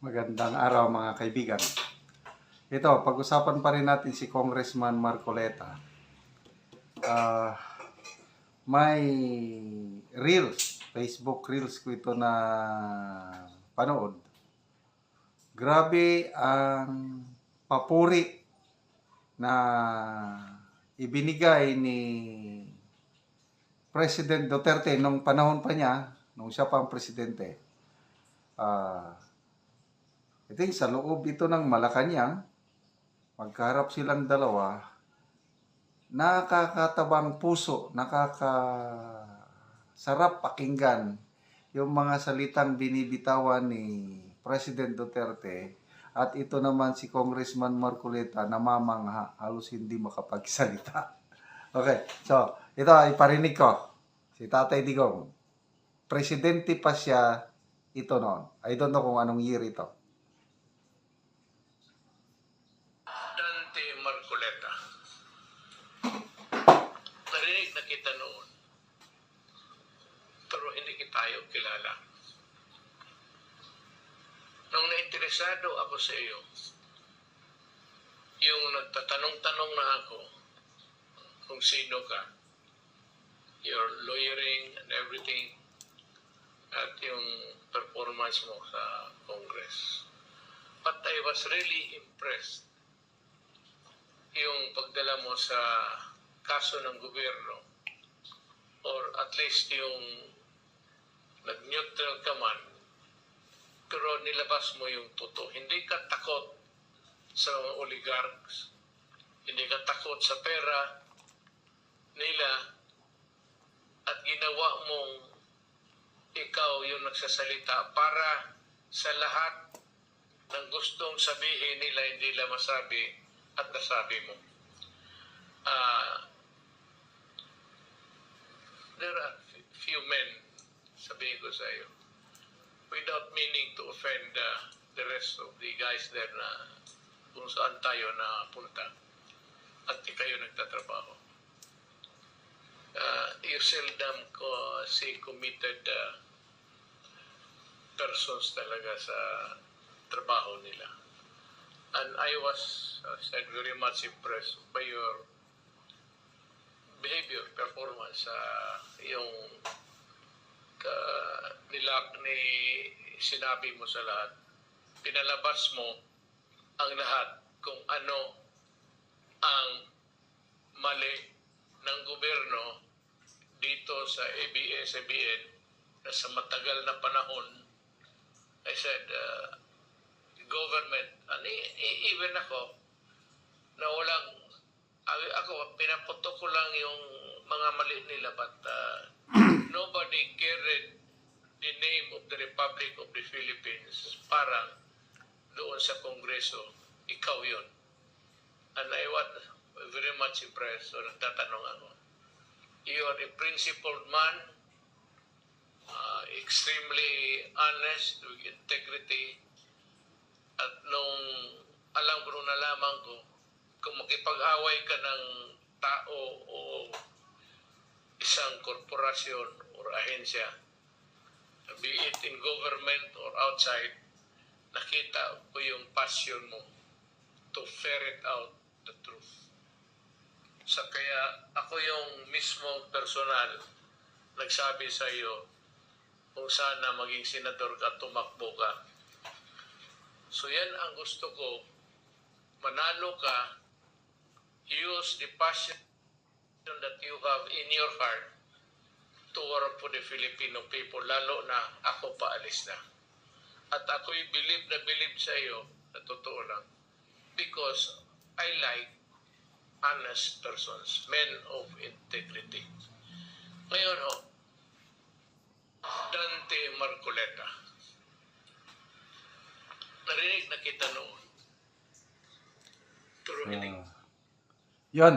Magandang araw mga kaibigan. Ito, pag-usapan pa rin natin si Congressman Marcoleta. May reels, Facebook reels ko ito na panood. Grabe ang papuri na ibinigay ni President Duterte nung panahon pa niya, nung siya pa ang presidente. I think sa loob ito ng Malacanang, magkaharap silang dalawa, nakakatabang puso, nakakasarap pakinggan yung mga salitang binibitawan ni President Duterte. At ito naman si Congressman Marcoleta, namamangha, halos hindi makapagsalita. Okay, so ito iparinig ko. Si Tatay Digong, presidente pa siya ito noon. I don't know kung anong year ito. Marcoleta. Narinig na kita noon, pero hindi tayo kilala. Nung nainteresado ako sa iyo, yung nagtatanong-tanong na ako kung sino ka, your lawyering and everything, at yung performance mo sa Congress. But I was really impressed yung pagdala mo sa kaso ng gobyerno, or at least yung nag-neutral ka man, pero nilabas mo yung totoo. Hindi ka takot sa mga oligarchs, hindi ka takot sa pera nila, at ginawa mong ikaw yung nagsasalita para sa lahat ng gustong sabihin nila hindi nila masabi at nasabi mo. There are few men, sabihin ko sa iyo, without meaning to offend the rest of the guys there na kung saan tayo na punta at kayo nagtatrabaho. You seldom see committed persons talaga sa trabaho nila. And I was said very much impressed by your behavior, performance, yung sinabi mo sa lahat. Pinalabas mo ang lahat kung ano ang mali ng gobyerno dito sa ABS-CBN na sa matagal na panahon. I said, government, and even ako, na walang, ako, pinaputok ko lang yung mga mali nila, but nobody carried the name of the Republic of the Philippines parang doon sa Kongreso. Ikaw yun. And I was very much impressed. So nagtatanong ako, you are a principled man, extremely honest, with integrity. At nung nalaman ko, kung makipag-away ka ng tao o isang korporasyon or ahensya, be it in government or outside, nakita ko yung passion mo to ferret out the truth. So kaya ako yung mismo personal nagsabi sa iyo kung sana maging senador ka, tumakbo ka. So yan ang gusto ko, manalo ka, use the passion that you have in your heart to work for the Filipino people, lalo na ako paalis na. At ako'y believe sa iyo, na totoo lang, because I like honest persons, men of integrity. Ngayon Dante Marcoleta, narinig na kita noon. Pero Yun,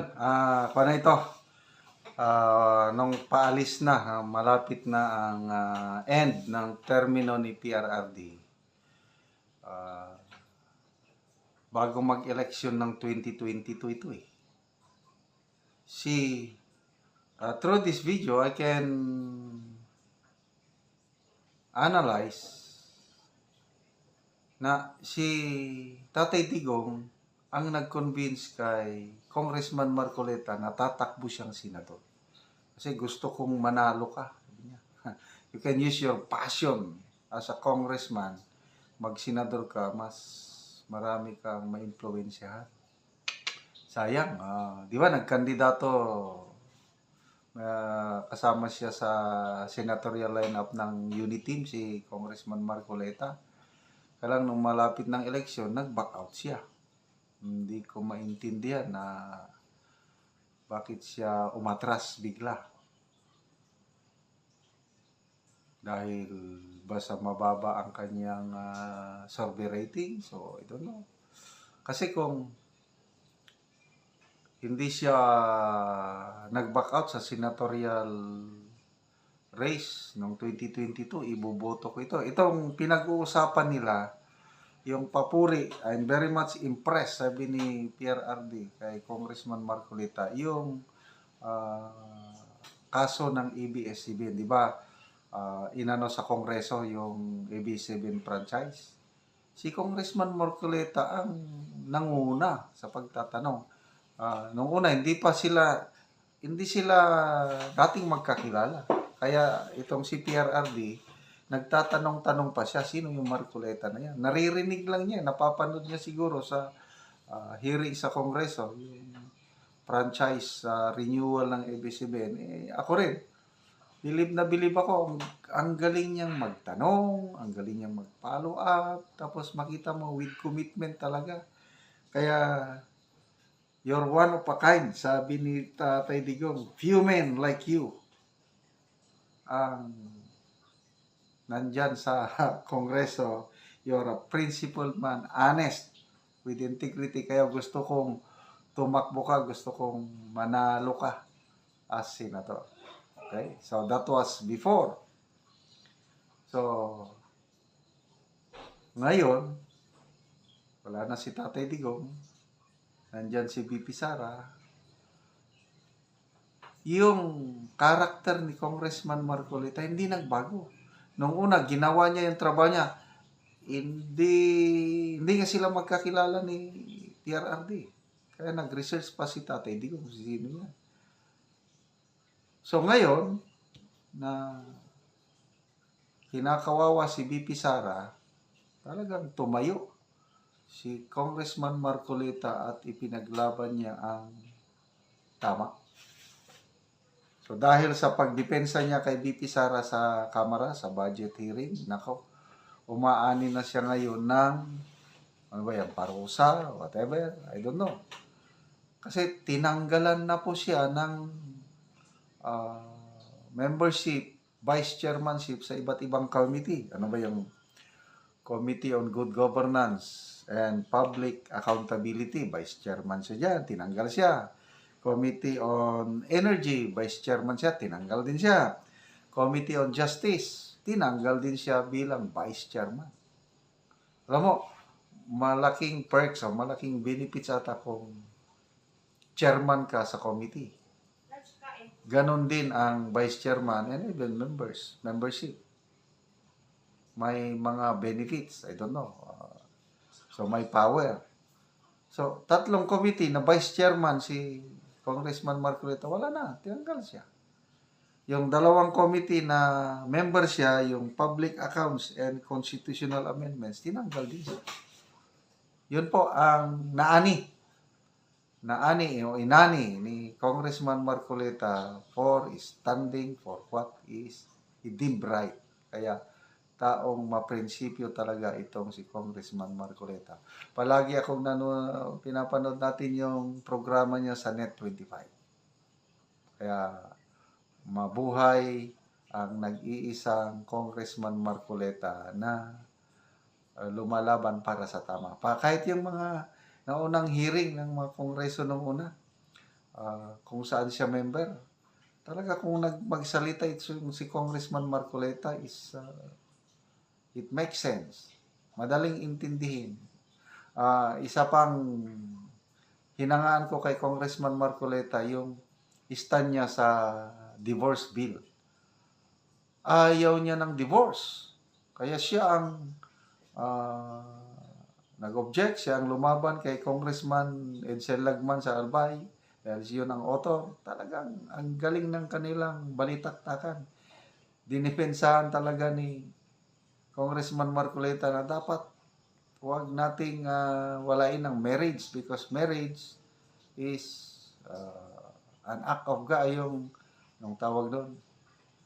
paano ito? Nung paalis na, malapit na ang end ng termino ni PRRD. Bago mag-election ng 2022 ito eh. Through this video, I can analyze na si Tatay Digong ang nag-convince kay Congressman Marcoleta na tatakbo siyang senador. Kasi gusto kong manalo ka. Sabi niya. You can use your passion as a congressman. Mag-senador ka, mas marami kang ma-influensyahan. Sayang, di ba nagkandidato, kasama siya sa senatorial lineup ng Uniteam, si Congressman Marcoleta. Kaya lang nung malapit ng eleksyon, nag-back out siya. Hindi ko maintindihan na bakit siya umatras bigla. Dahil ba sa mababa ang kanyang survey rating? So, I don't know. Kasi kung hindi siya nag-back out sa senatorial race noong 2022, iboboto ko ito. Itong pinag-uusapan nila, yung papuri, I'm very much impressed, sabi ni Pierre RD kay Congressman Marcoleta, yung kaso ng ABS-CBN, di ba? Inano sa Kongreso yung ABS-CBN franchise. Si Congressman Marcoleta ang nanguna sa pagtatanong. Nung una, hindi sila dating magkakilala. Kaya itong si PRRD, nagtatanong-tanong pa siya, sino yung Marcoleta na yan? Naririnig lang niya, napapanood niya siguro sa hearing sa Kongreso, yung franchise renewal ng ABS-CBN. Ako rin, bilib ako, ang galing niyang magtanong, ang galing niyang mag-follow up, tapos makita mo with commitment talaga. Kaya, you're one of a kind, sabi ni Tatay Digong. Few men like you ang nandyan sa Kongreso. You're a principled man, honest, with integrity. Kaya gusto kong tumakbo ka, gusto kong manalo ka as senator. Okay? So, that was before. So, ngayon, wala na si Tatay Digong. Nandyan si VP Sara. Yung karakter ni Congressman Marcoleta hindi nagbago. Nung una, ginawa niya yung trabaho niya. Hindi nga sila magkakilala ni PRRD. Kaya nag-research pa si Tatay Digong kung sino yan. So ngayon, na kinakawawa si VP Sara, talagang tumayo si Congressman Marcoleta at ipinaglaban niya ang tama. So dahil sa pagdepensa niya kay VP Sara sa Kamara, sa budget hearing, nako, umaani na siya ngayon ng, ano ba yan, parusa, whatever, I don't know. Kasi tinanggalan na po siya ng membership, vice chairmanship sa iba't ibang committee. Ano ba yung Committee on Good Governance and Public Accountability, vice chairman siya dyan, tinanggal siya. Committee on Energy, vice chairman siya, tinanggal din siya. Committee on Justice, tinanggal din siya bilang vice chairman. Alam mo, malaking perks o malaking benefits ata kung chairman ka sa committee. Ganon din ang vice chairman and even membership. May mga benefits, I don't know. So may power. So tatlong committee na vice chairman si Congressman Marcoleta, wala na, tinanggal siya. Yung dalawang committee na member siya, yung Public Accounts and Constitutional Amendments, tinanggal din siya. Yun po ang inani ni Congressman Marcoleta for standing for what is he deemed right. Kaya taong maprinsipyo talaga itong si Congressman Marcoleta. Palagi akong pinapanood natin yung programa niya sa Net25. Kaya mabuhay ang nag-iisang Congressman Marcoleta na lumalaban para sa tama. Kahit yung mga naunang hearing ng mga kongreso nung una, kung saan siya member, talaga kung magsalita si Congressman Marcoleta is it makes sense. Madaling intindihin. Isa pang hinangaan ko kay Congressman Marcoleta yung stand niya sa divorce bill. Ayaw niya ng divorce. Kaya siya ang nag-object siya ang lumaban kay Congressman Edsel Lagman sa Albay dahil yun ang author. Talagang ang galing ng kanilang balitaktakan. Dinipensahan talaga ni Congressman Marcoleta na dapat huwag nating walain ang marriage because marriage is an act of God, yung tawag doon.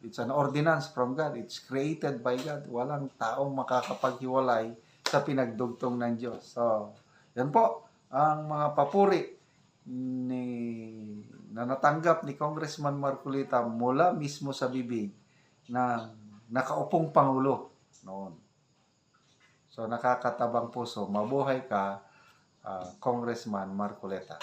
It's an ordinance from God. It's created by God. Walang taong makakapaghiwalay sa pinagdugtong ng Diyos. So, yan po ang mga papuri na natanggap ni Congressman Marcoleta mula mismo sa bibig ng nakaupong Pangulo noon. So, nakakatabang puso. Mabuhay ka, Congressman Marcoleta.